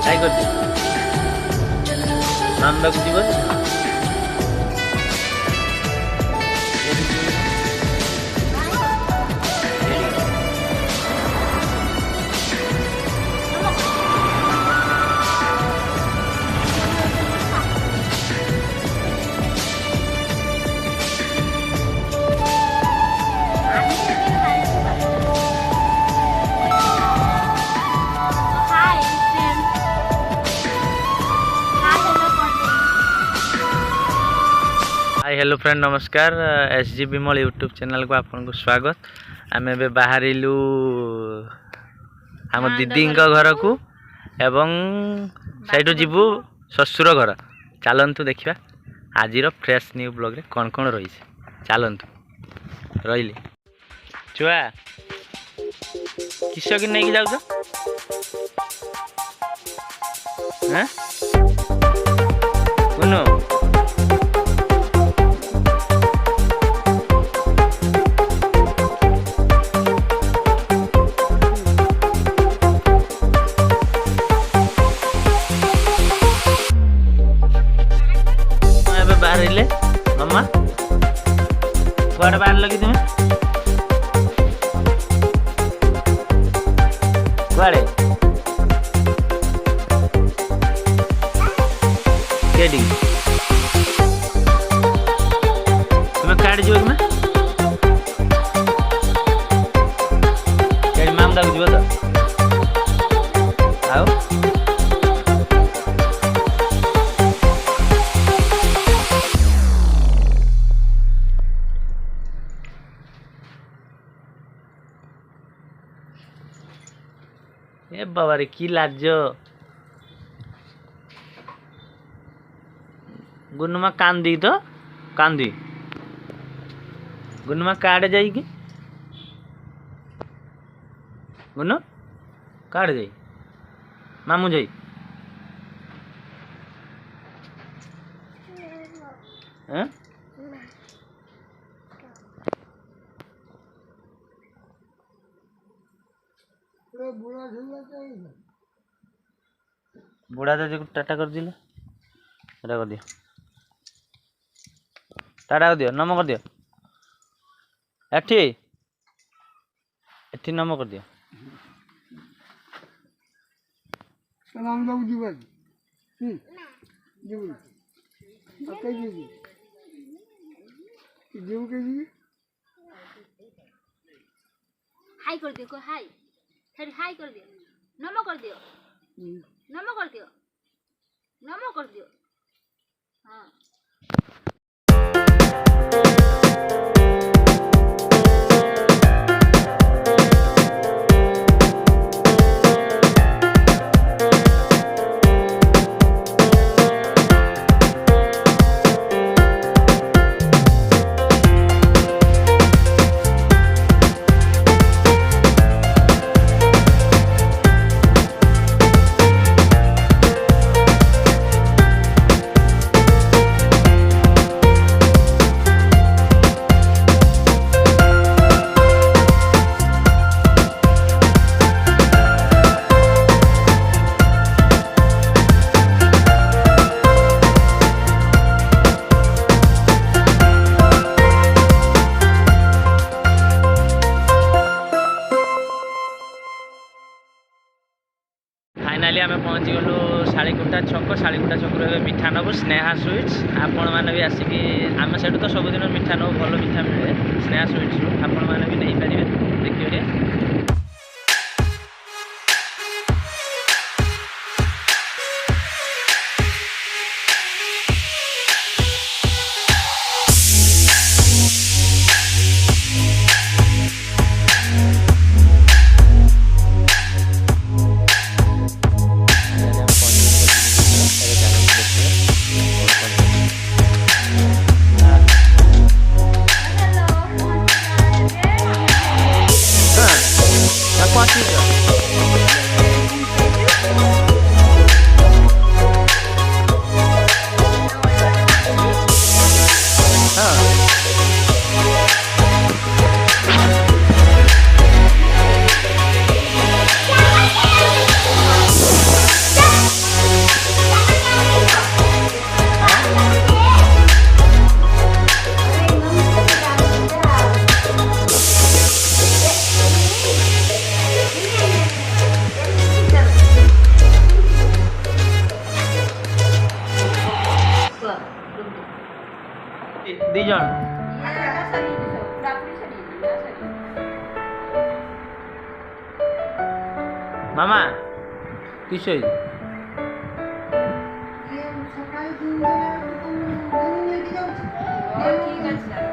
काय करते मामबाକୁ ଯିବ हाय हेलो फ्रेंड नमस्कार एसजी बिमल यूट्यूब चैनल को आपन को स्वागत आम ए बाहर आम दीदी घर को एवं सैठू जीवु ससुर घर चलतु देखा आज फ्रेश न्यू ब्लॉग रे कौन कौन रही चलतु रही छुआ किस कि नहीं जाऊ कुनु बाहर मम्मा कुआड़े बाहर लगी तुम्हें कुआड़े तुम्हें काटे जीव तुम्हें मामदा को जीव तो आओ ए बाबा रे की लाज गुन्नुमा कांदी तो कांदी गुन्नुमा काड़े जाइए गुन्नु काड़े जाई मामू जाई हैं बुढ़ा तो टाटा कर दिल टाटा कर दियो टाटा कर दियो नम कर दियो एठी नम कर दियो सलाम दो जीवन जीवन ओके जी जीव के जी हाय कर दियो को हाय फिर हाय कर दियो नमो कर दियो नमो कर दियो नमो कर दियो हाँ फाइनाली आम पहुँची गलु शालीकुटा छक मिठा नबु स्नेहा स्वीट्स आपण मैंने भी आसिक आम से तो सबुदिन मिठा नबु भल मिठा मिले स्नेहा स्वीट्स आपण मैंने भी नहीं पारे देखिए जन मामा किस सकाळी 3 जण ठीक आहे